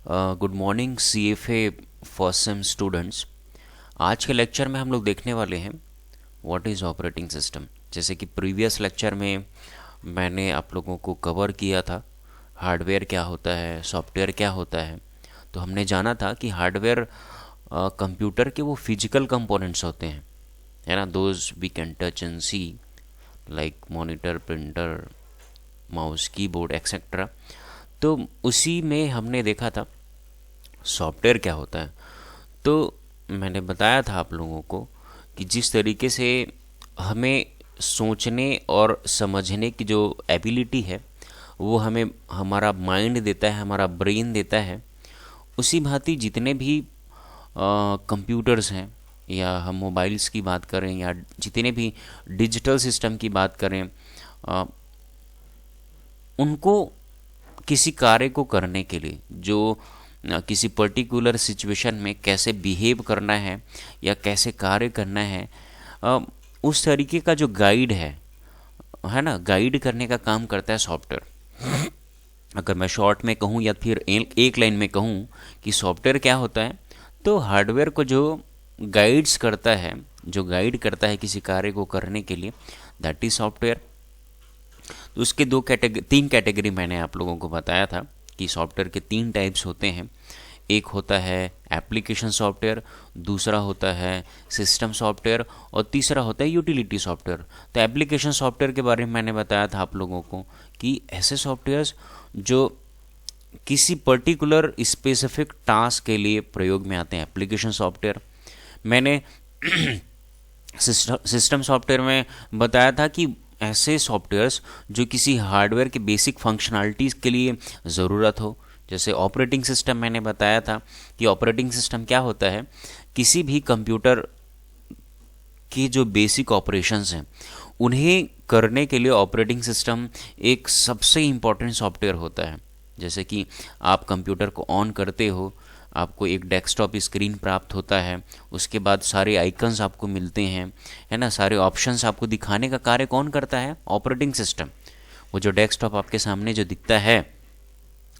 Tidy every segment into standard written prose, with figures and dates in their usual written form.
Good morning CFA first sem students. आज के lecture में हम लोग देखने वाले हैं व्हाट इज़ ऑपरेटिंग सिस्टम। जैसे कि प्रीवियस लेक्चर में मैंने आप लोगों को कवर किया था हार्डवेयर क्या होता है, सॉफ्टवेयर क्या होता है। तो हमने जाना था कि हार्डवेयर कंप्यूटर के वो फिजिकल कंपोनेंट्स होते हैं, है ना, those we can touch and see, like monitor, printer, mouse, keyboard etcetera. तो उसी में हमने देखा था सॉफ्टवेयर क्या होता है। तो मैंने बताया था आप लोगों को कि जिस तरीके से हमें सोचने और समझने की जो एबिलिटी है वो हमें हमारा माइंड देता है, हमारा ब्रेन देता है, उसी भांति जितने भी कंप्यूटर्स हैं या हम मोबाइल्स की बात करें या जितने भी डिजिटल सिस्टम की बात करें, उनको किसी कार्य को करने के लिए जो किसी पर्टिकुलर सिचुएशन में कैसे बिहेव करना है या कैसे कार्य करना है, उस तरीके का जो गाइड है ना, गाइड करने का काम करता है सॉफ्टवेयर। अगर मैं शॉर्ट में कहूँ या फिर एक लाइन में कहूँ कि सॉफ्टवेयर क्या होता है, तो हार्डवेयर को जो गाइड्स करता है, जो गाइड करता है किसी कार्य को करने के लिए, दैट इज सॉफ्टवेयर। तो उसके तीन कैटेगरी मैंने आप लोगों को बताया था कि सॉफ्टवेयर के तीन टाइप्स होते हैं। एक होता है एप्लीकेशन सॉफ्टवेयर, दूसरा होता है सिस्टम सॉफ्टवेयर और तीसरा होता है यूटिलिटी सॉफ्टवेयर। तो एप्लीकेशन सॉफ्टवेयर के बारे में मैंने बताया था आप लोगों को कि ऐसे सॉफ्टवेयर्स जो किसी पर्टिकुलर स्पेसिफिक टास्क के लिए प्रयोग में आते हैं, एप्लीकेशन सॉफ्टवेयर। मैंने सिस्टम सॉफ्टवेयर में बताया था कि ऐसे सॉफ्टवेयर्स जो किसी हार्डवेयर के बेसिक फंक्शनैलिटीज़ के लिए ज़रूरत हो। जैसे ऑपरेटिंग सिस्टम मैंने बताया था कि ऑपरेटिंग सिस्टम क्या होता है, किसी भी कंप्यूटर के जो बेसिक ऑपरेशंस हैं उन्हें करने के लिए ऑपरेटिंग सिस्टम एक सबसे इम्पॉर्टेंट सॉफ्टवेयर होता है। जैसे कि आप कंप्यूटर को ऑन करते हो, आपको एक डेस्कटॉप स्क्रीन प्राप्त होता है, उसके बाद सारे आइकन्स आपको मिलते हैं, है ना, सारे ऑप्शंस आपको दिखाने का कार्य कौन करता है? Operating system. वो जो डेस्कटॉप आपके सामने जो दिखता है,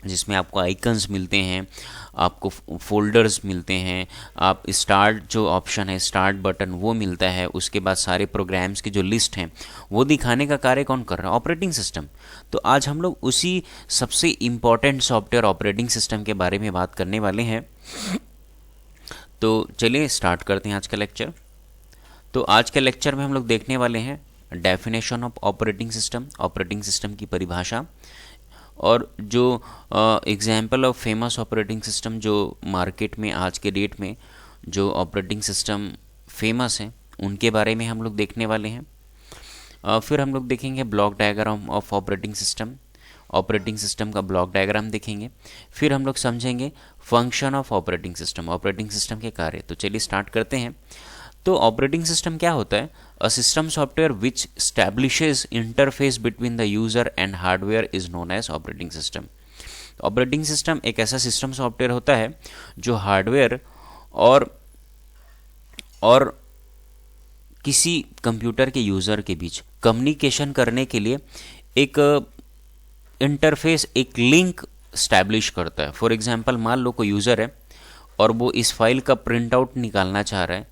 जिसमें आपको आइकन्स मिलते हैं, आपको फोल्डर्स मिलते हैं, आप स्टार्ट जो ऑप्शन है, स्टार्ट बटन वो मिलता है, उसके बाद सारे प्रोग्राम्स की जो लिस्ट हैं वो दिखाने का कार्य कौन कर रहा है? Operating system. तो आज हम लोग उसी सबसे इम्पॉर्टेंट सॉफ्टवेयर ऑपरेटिंग सिस्टम के बारे में बात करने वाले हैं। तो चलिए स्टार्ट करते हैं आज का लेक्चर। तो आज के लेक्चर में हम लोग देखने वाले हैं definition of operating system, operating system की परिभाषा, और जो example of famous operating system जो मार्केट में आज के डेट में जो ऑपरेटिंग सिस्टम फेमस हैं उनके बारे में हम लोग देखने वाले हैं। फिर हम लोग देखेंगे block diagram of operating system, operating system का ब्लॉक डायग्राम देखेंगे। फिर हम लोग समझेंगे function of operating system, operating system के कार्य। तो चलिए स्टार्ट करते हैं। तो ऑपरेटिंग सिस्टम क्या होता है? A system software which establishes interface between the user and hardware is known as operating system. Operating system एक ऐसा सिस्टम सॉफ्टवेयर होता है जो हार्डवेयर और किसी कंप्यूटर के यूजर के बीच कम्युनिकेशन करने के लिए एक इंटरफेस, एक लिंक स्टैब्लिश करता है। फॉर एग्जाम्पल, मान लो कोई यूजर है और वो इस फाइल का प्रिंट आउट निकालना चाह रहा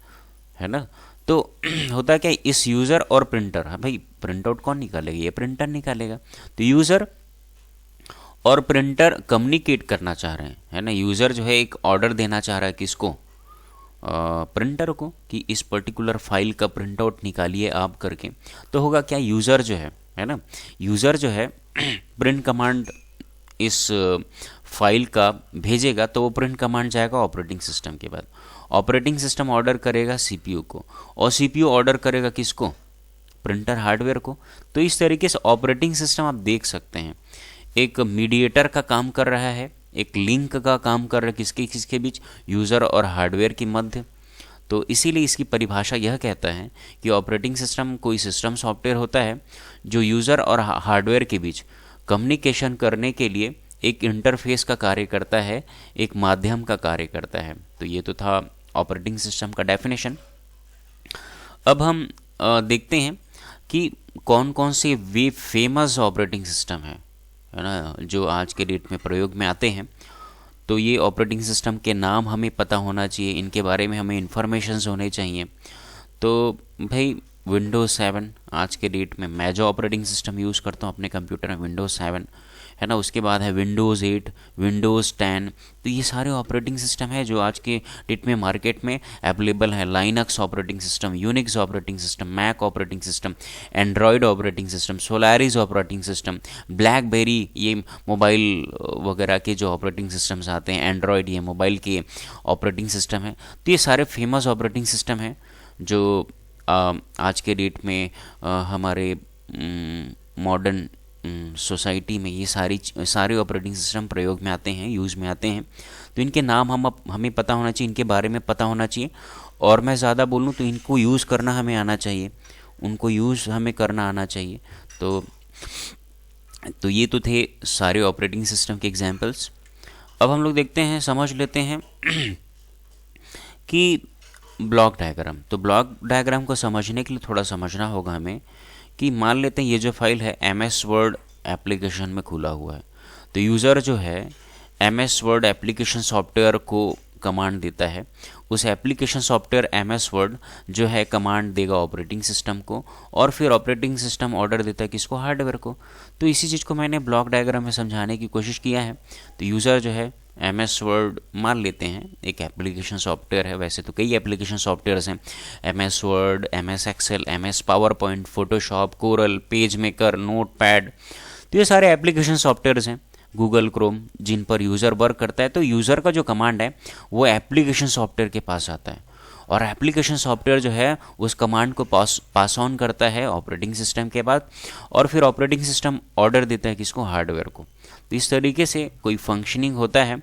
है ना, तो होता क्या, इस यूज़र और प्रिंटर, हाँ भाई, प्रिंट आउट कौन निकालेगा? ये प्रिंटर निकालेगा। तो यूज़र और प्रिंटर कम्युनिकेट करना चाह रहे हैं, है ना। यूज़र जो है एक ऑर्डर देना चाह रहा है किसको? प्रिंटर को, कि इस पर्टिकुलर फाइल का प्रिंट आउट निकालिए आप करके। तो होगा क्या, यूज़र जो है ना, यूज़र जो है प्रिंट कमांड इस फाइल का भेजेगा, तो वो प्रिंट कमांड जाएगा ऑपरेटिंग सिस्टम के बाद। ऑपरेटिंग सिस्टम ऑर्डर करेगा सीपीयू को, और सीपीयू ऑर्डर करेगा किसको? प्रिंटर हार्डवेयर को। तो इस तरीके से ऑपरेटिंग सिस्टम आप देख सकते हैं एक मीडिएटर का काम कर रहा है, एक लिंक का काम कर रहा है, किसके किसके बीच? यूज़र और हार्डवेयर के मध्य। तो इसीलिए इसकी परिभाषा यह कहता है कि ऑपरेटिंग सिस्टम कोई सिस्टम सॉफ्टवेयर होता है जो यूज़र और हार्डवेयर के बीच कम्युनिकेशन करने के लिए एक इंटरफेस का कार्य करता है, एक माध्यम का कार्य करता है। तो ये तो था ऑपरेटिंग सिस्टम का डेफिनेशन। अब हम देखते हैं कि कौन कौन से वे फेमस ऑपरेटिंग सिस्टम है ना, जो आज के डेट में प्रयोग में आते हैं। तो ये ऑपरेटिंग सिस्टम के नाम हमें पता होना चाहिए, इनके बारे में हमें इन्फॉर्मेशंस होने चाहिए। तो भाई विंडोज़ 7 आज के डेट में मैं जो ऑपरेटिंग सिस्टम यूज़ करता हूँ अपने कंप्यूटर में विंडोज़ 7 है ना। उसके बाद है विंडोज़ 8, विंडोज़ 10। तो ये सारे ऑपरेटिंग सिस्टम है जो आज के डेट में मार्केट में अवेलेबल है। Linux operating system, Unix operating system, Mac operating system, Android operating system, Solaris operating system, BlackBerry, ये मोबाइल वगैरह के जो ऑपरेटिंग सिस्टम्स आते हैं, एंड्रॉयड ये मोबाइल के ऑपरेटिंग सिस्टम है। तो ये सारे फेमस ऑपरेटिंग सिस्टम हैं जो आज के डेट में हमारे मॉडर्न सोसाइटी में ये सारे ऑपरेटिंग सिस्टम प्रयोग में आते हैं, यूज़ में आते हैं। तो इनके नाम हमें पता होना चाहिए, इनके बारे में पता होना चाहिए। और मैं ज़्यादा बोलूँ तो इनको यूज़ करना हमें आना चाहिए, उनको यूज़ हमें करना आना चाहिए। तो ये तो थे सारे ऑपरेटिंग सिस्टम के एग्जांपल्स। अब हम लोग देखते हैं, समझ लेते हैं कि ब्लॉक डायग्राम। तो ब्लॉक डायग्राम को समझने के लिए थोड़ा समझना होगा हमें कि मान लेते हैं ये जो फाइल है MS वर्ड एप्लीकेशन में खुला हुआ है। तो यूज़र जो है MS वर्ड एप्लीकेशन सॉफ्टवेयर को कमांड देता है। उस एप्लीकेशन सॉफ्टवेयर MS वर्ड जो है कमांड देगा ऑपरेटिंग सिस्टम को, और फिर ऑपरेटिंग सिस्टम ऑर्डर देता है किसको, हार्डवेयर को। तो इसी चीज़ को मैंने ब्लॉक डायग्राम में समझाने की कोशिश किया है। तो यूज़र जो है MS वर्ड मान लेते हैं एक एप्लीकेशन सॉफ्टवेयर है, वैसे तो कई एप्लीकेशन सॉफ्टवेयर्स हैं, MS Word, MS Excel, MS PowerPoint, Photoshop, Corel, PageMaker, Notepad. तो ये सारे एप्लीकेशन सॉफ्टवेयर्स हैं, गूगल क्रोम, जिन पर यूज़र वर्क करता है। तो यूज़र का जो कमांड है वो एप्लीकेशन सॉफ्टवेयर के पास आता है, और एप्लीकेशन सॉफ्टवेयर जो है उस कमांड को पास ऑन करता है ऑपरेटिंग सिस्टम के बाद, और फिर ऑपरेटिंग सिस्टम ऑर्डर देता है किसको, हार्डवेयर को। तो इस तरीके से कोई फंक्शनिंग होता है।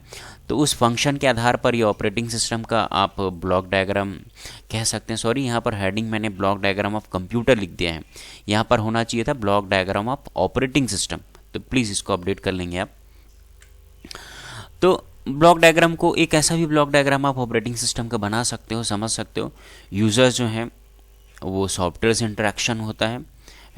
तो उस फंक्शन के आधार पर ये ऑपरेटिंग सिस्टम का आप ब्लॉक डायग्राम कह सकते हैं। सॉरी, यहाँ पर हेडिंग मैंने ब्लॉक डायग्राम ऑफ कंप्यूटर लिख दिया है, यहाँ पर होना चाहिए था block diagram of operating system. तो प्लीज़ इसको अपडेट कर लेंगे आप। तो ब्लॉक डायग्राम को एक ऐसा भी ब्लॉक डायग्राम आप ऑपरेटिंग सिस्टम का बना सकते हो, समझ सकते हो। यूज़र्स जो हैं वो सॉफ्टवेयर से इंटरेक्शन होता है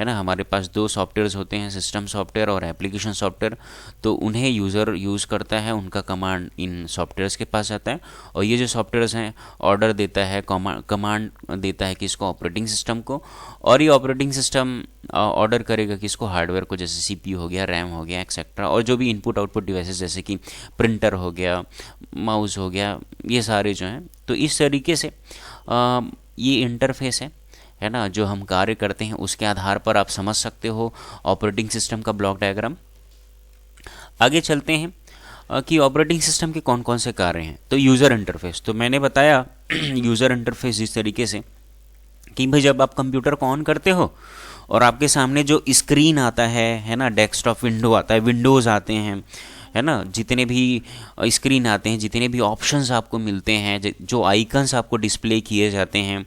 ना। हमारे पास दो सॉफ्टवेयर्स होते हैं, सिस्टम सॉफ्टवेयर और एप्लीकेशन सॉफ्टवेयर। तो उन्हें यूज़र यूज़ करता है, उनका कमांड इन सॉफ्टवेयर्स के पास आता है, और ये जो सॉफ्टवेयर्स हैं ऑर्डर देता है, कमांड देता है किसको, ऑपरेटिंग सिस्टम को। और ये ऑपरेटिंग सिस्टम ऑर्डर करेगा किसको, हार्डवेयर को, जैसे CPU हो गया, रैम हो गया, एक्सेट्रा। और जो भी इनपुट आउटपुट डिवाइसेस जैसे कि प्रिंटर हो गया, माउस हो गया, ये सारे जो हैं। तो इस तरीके से ये इंटरफेस है ना, जो हम कार्य करते हैं उसके आधार पर आप समझ सकते हो ऑपरेटिंग सिस्टम का ब्लॉक डायग्राम। आगे चलते हैं कि ऑपरेटिंग सिस्टम के कौन कौन से कार्य हैं। तो यूज़र इंटरफेस, तो मैंने बताया यूज़र इंटरफेस इस तरीके से कि भाई जब आप कंप्यूटर को ऑन करते हो और आपके सामने जो स्क्रीन आता है ना, डेस्कटॉप विंडो आता है, विंडोज़ आते हैं, है ना, जितने भी स्क्रीन आते हैं, जितने भी ऑप्शंस आपको मिलते हैं, जो आइकन्स आपको डिस्प्ले किए जाते हैं।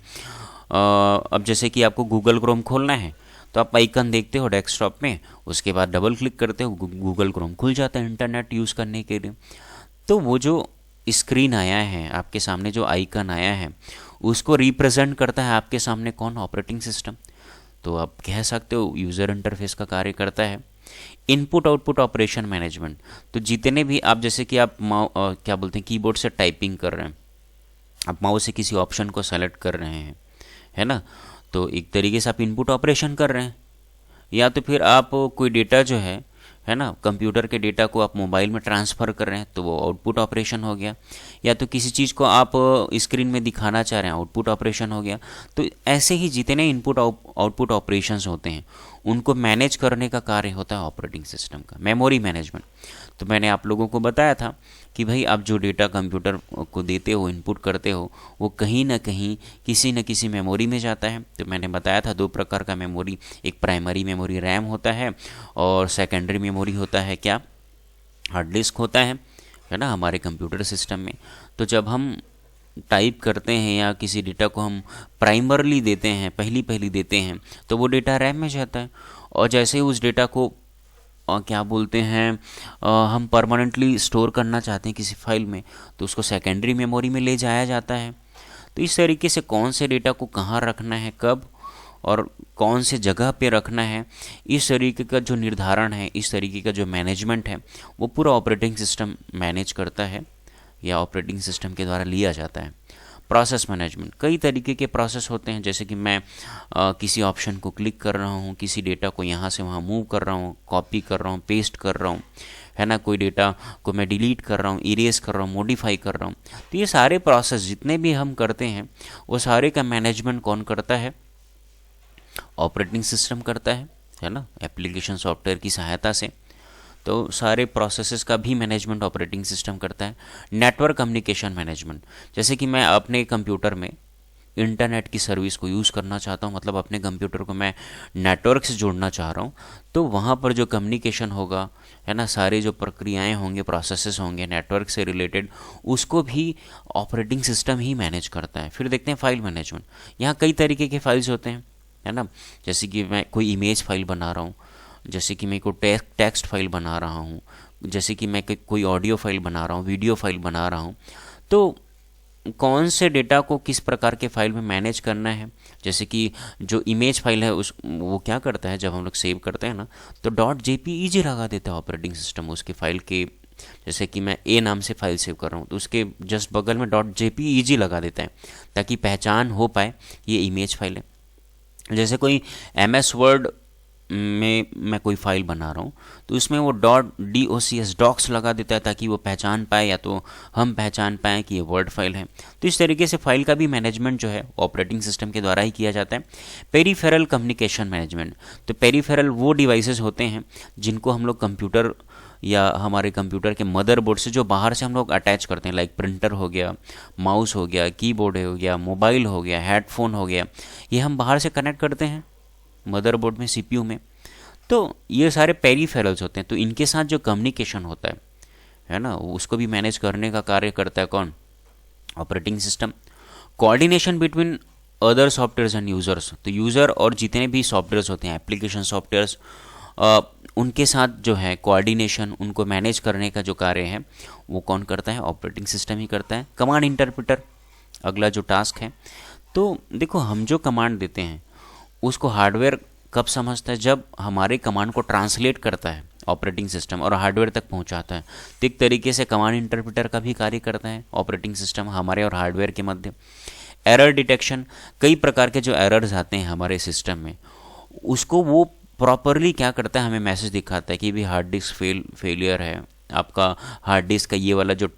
अब जैसे कि आपको गूगल क्रोम खोलना है तो आप आइकन देखते हो डेस्कटॉप में, उसके बाद डबल क्लिक करते हो, गूगल क्रोम खुल जाता है इंटरनेट यूज़ करने के लिए। तो वो जो स्क्रीन आया है आपके सामने, जो आइकन आया है, उसको रिप्रेजेंट करता है आपके सामने कौन, ऑपरेटिंग सिस्टम। तो आप कह सकते हो यूज़र इंटरफेस का कार्य करता है। इनपुट आउटपुट ऑपरेशन मैनेजमेंट, तो जितने भी आप जैसे कि आप क्या बोलते हैं, कीबोर्ड से टाइपिंग कर रहे हैं, आप माउस से किसी ऑप्शन को सेलेक्ट कर रहे हैं, है ना, तो एक तरीके से आप इनपुट ऑपरेशन कर रहे हैं। या तो फिर आप कोई डेटा जो है ना, कंप्यूटर के डेटा को आप मोबाइल में ट्रांसफ़र कर रहे हैं, तो वो आउटपुट ऑपरेशन हो गया। या तो किसी चीज़ को आप स्क्रीन में दिखाना चाह रहे हैं, आउटपुट ऑपरेशन हो गया। तो ऐसे ही जितने इनपुट आउटपुट ऑपरेशंस होते हैं उनको मैनेज करने का कार्य होता है ऑपरेटिंग सिस्टम का। मेमोरी मैनेजमेंट, तो मैंने आप लोगों को बताया था कि भाई आप जो डेटा कंप्यूटर को देते हो, इनपुट करते हो, वो कहीं ना कहीं किसी न किसी मेमोरी में जाता है। तो मैंने बताया था दो प्रकार का मेमोरी, एक प्राइमरी मेमोरी रैम होता है, और सेकेंडरी मेमोरी होता है क्या, हार्ड डिस्क होता है ना, हमारे कंप्यूटर सिस्टम में। तो जब हम टाइप करते हैं या किसी डेटा को हम प्राइमरली देते हैं, पहली देते हैं, तो वो डेटा रैम में जाता है। और जैसे ही उस डेटा को क्या बोलते हैं हम परमानेंटली स्टोर करना चाहते हैं किसी फाइल में, तो उसको सेकेंडरी मेमोरी में ले जाया जाता है। तो इस तरीके से कौन से डेटा को कहाँ रखना है, कब, और कौन से जगह पे रखना है, इस तरीके का जो निर्धारण है, इस तरीके का जो मैनेजमेंट है, वो पूरा ऑपरेटिंग सिस्टम मैनेज करता है या ऑपरेटिंग सिस्टम के द्वारा लिया जाता है। प्रोसेस मैनेजमेंट, कई तरीके के प्रोसेस होते हैं, जैसे कि मैं किसी ऑप्शन को क्लिक कर रहा हूँ, किसी डेटा को यहाँ से वहाँ मूव कर रहा हूँ, कॉपी कर रहा हूँ, पेस्ट कर रहा हूँ, है ना, कोई डेटा को मैं डिलीट कर रहा हूँ, इरेज कर रहा हूँ, मॉडिफाई कर रहा हूँ। तो ये सारे प्रोसेस जितने भी हम करते हैं वो सारे का मैनेजमेंट कौन करता है? ऑपरेटिंग सिस्टम करता है ना, एप्लीकेशन सॉफ्टवेयर की सहायता से। तो सारे प्रोसेसेस का भी मैनेजमेंट ऑपरेटिंग सिस्टम करता है। नेटवर्क कम्युनिकेशन मैनेजमेंट, जैसे कि मैं अपने कंप्यूटर में इंटरनेट की सर्विस को यूज़ करना चाहता हूँ, मतलब अपने कंप्यूटर को मैं नेटवर्क से जोड़ना चाह रहा हूँ, तो वहाँ पर जो कम्युनिकेशन होगा, है ना, सारी जो प्रक्रियाएं होंगे, प्रोसेसेस होंगे नेटवर्क से रिलेटेड, उसको भी ऑपरेटिंग सिस्टम ही मैनेज करता है। फिर देखते हैं फाइल मैनेजमेंट। यहाँ कई तरीके के फाइल्स होते हैं, है ना, जैसे कि मैं कोई इमेज फाइल बना रहा हूँ, जैसे कि मैं कोई टेक्स्ट फाइल बना रहा हूँ, जैसे कि मैं कोई ऑडियो फाइल बना रहा हूँ, वीडियो फाइल बना रहा हूँ। तो कौन से डेटा को किस प्रकार के फाइल में मैनेज करना है, जैसे कि जो इमेज फाइल है उस वो क्या करता है, जब हम लोग सेव करते हैं ना, तो .jpeg लगा देता है ऑपरेटिंग सिस्टम उसके फाइल के। जैसे कि मैं ए नाम से फाइल सेव कर रहा हूँ, तो उसके जस्ट बगल में .jpeg लगा देता है, ताकि पहचान हो पाए ये इमेज फाइल है। जैसे कोई MS वर्ड में मैं कोई फाइल बना रहा हूँ, तो उसमें वो .docs डॉक्स लगा देता है, ताकि वो पहचान पाए, या तो हम पहचान पाएँ कि ये वर्ड फाइल है। तो इस तरीके से फाइल का भी मैनेजमेंट जो है ऑपरेटिंग सिस्टम के द्वारा ही किया जाता है। पेरीफेरल कम्युनिकेशन मैनेजमेंट, तो पेरीफेरल वो डिवाइसेस होते हैं जिनको हम लोग कंप्यूटर या हमारे कंप्यूटर के मदरबोर्ड से जो बाहर से हम लोग अटैच करते हैं, लाइक प्रिंटर हो गया, माउस हो गया, कीबोर्ड हो गया, मोबाइल हो गया, हेडफोन हो गया, ये हम बाहर से कनेक्ट करते हैं मदरबोर्ड में, CPU में। तो ये सारे पेरीफेरल्स होते हैं। तो इनके साथ जो कम्युनिकेशन होता है ना, उसको भी मैनेज करने का कार्य करता है कौन? Operating system. Coordination between other softwares end users, तो यूज़र और जितने भी सॉफ्टवेयर्स होते हैं, एप्लीकेशन सॉफ्टवेयर्स, उनके साथ जो है कोऑर्डिनेशन, उनको मैनेज करने का जो कार्य है वो कौन करता है? ऑपरेटिंग सिस्टम ही करता है। कमांड इंटरप्रेटर अगला जो टास्क है। तो देखो, हम जो कमांड देते हैं उसको हार्डवेयर कब समझता है? जब हमारे कमांड को ट्रांसलेट करता है ऑपरेटिंग सिस्टम और हार्डवेयर तक पहुंचाता है। तो एक तरीके से कमांड इंटरप्रेटर का भी कार्य करता है ऑपरेटिंग सिस्टम हमारे और हार्डवेयर के मध्य। एरर डिटेक्शन, कई प्रकार के जो एरर्स आते हैं हमारे सिस्टम में, उसको वो प्रॉपरली क्या करता है, हमें मैसेज दिखाता है कि भी हार्ड डिस्क फेलियर है, आपका हार्ड डिस्क का ये वाला जो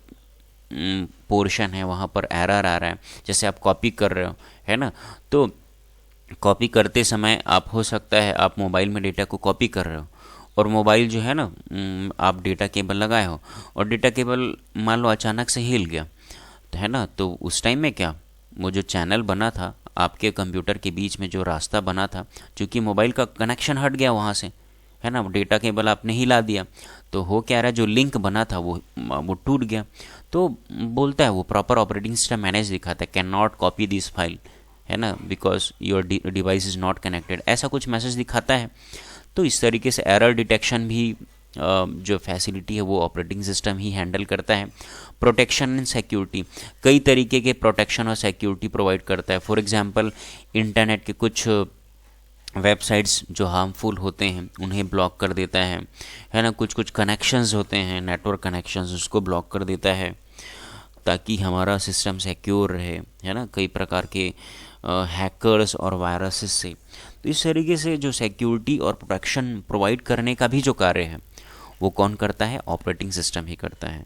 पोर्शन है वहाँ पर एरर आ रहा है। जैसे आप कॉपी कर रहे हो, है ना, तो कॉपी करते समय आप, हो सकता है आप मोबाइल में डेटा को कॉपी कर रहे हो, और मोबाइल जो है ना, आप डेटा केबल लगाए हो और डेटा केबल मान लो अचानक से हिल गया, तो है ना, तो उस टाइम में क्या, वो जो चैनल बना था आपके कंप्यूटर के बीच में, जो रास्ता बना था, क्योंकि मोबाइल का कनेक्शन हट गया वहाँ से, है ना, डेटा केबल आपने हिला दिया, तो हो क्या रहा है, जो लिंक बना था वो टूट गया। तो बोलता है वो, प्रॉपर ऑपरेटिंग सिस्टम मैनेज दिखाता है, can not copy this file, है ना, because your device is not connected, ऐसा कुछ मैसेज दिखाता है। तो इस तरीके से एरर डिटेक्शन भी जो फैसिलिटी है वो ऑपरेटिंग सिस्टम ही हैंडल करता है। प्रोटेक्शन एंड सिक्योरिटी, कई तरीके के प्रोटेक्शन और सिक्योरिटी प्रोवाइड करता है। फॉर एग्जांपल, इंटरनेट के कुछ वेबसाइट्स जो हार्मफुल होते हैं उन्हें ब्लॉक कर देता है ना, कुछ कुछ कनेक्शंस होते हैं, नेटवर्क कनेक्शंस, उसको ब्लॉक कर देता है ताकि हमारा सिस्टम सिक्योर रहे, है ना, कई प्रकार के हैकर्स और वायरसेस से। तो इस तरीके से जो सिक्योरिटी और प्रोटेक्शन प्रोवाइड करने का भी जो कार्य है वो कौन करता है? ऑपरेटिंग सिस्टम ही करता है।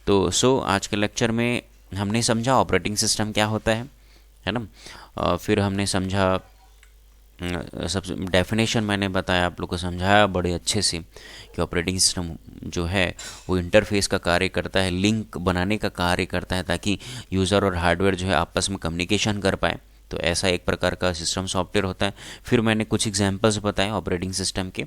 तो आज के लेक्चर में हमने समझा ऑपरेटिंग सिस्टम क्या होता है ना, फिर हमने समझा, सबसे डेफिनेशन मैंने बताया, आप लोग को समझाया बड़े अच्छे से कि ऑपरेटिंग सिस्टम जो है वो इंटरफेस का कार्य करता है, लिंक बनाने का कार्य करता है, ताकि यूज़र और हार्डवेयर जो है आपस में कम्युनिकेशन कर पाए। तो ऐसा एक प्रकार का सिस्टम सॉफ्टवेयर होता है। फिर मैंने कुछ एग्जांपल्स बताए ऑपरेटिंग सिस्टम के,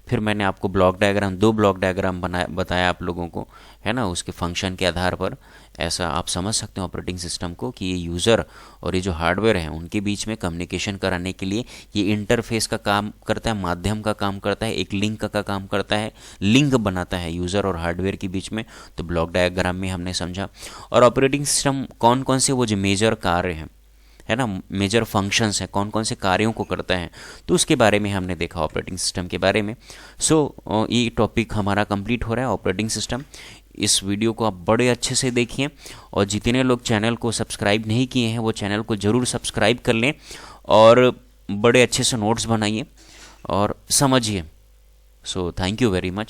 फिर मैंने आपको ब्लॉक डायग्राम, 2 ब्लॉक डायग्राम बताया आप लोगों को, है ना, उसके फंक्शन के आधार पर। ऐसा आप समझ सकते हैं ऑपरेटिंग सिस्टम को कि ये यूज़र और ये जो हार्डवेयर है उनके बीच में कम्युनिकेशन कराने के लिए ये इंटरफेस का काम करता है, माध्यम का काम करता है, एक लिंक का काम करता है, लिंक बनाता है यूज़र और हार्डवेयर के बीच में। तो ब्लॉक डायग्राम में हमने समझा। और ऑपरेटिंग सिस्टम कौन कौन से वो जो मेजर कार्य हैं, है ना, मेजर फंक्शंस हैं, कौन कौन से कार्यों को करता है, तो उसके बारे में हमने देखा ऑपरेटिंग सिस्टम के बारे में। सो ये टॉपिक हमारा कंप्लीट हो रहा है ऑपरेटिंग सिस्टम। इस वीडियो को आप बड़े अच्छे से देखिए, और जितने लोग चैनल को सब्सक्राइब नहीं किए हैं वो चैनल को ज़रूर सब्सक्राइब कर लें, और बड़े अच्छे से नोट्स बनाइए और समझिए। So thank you very much.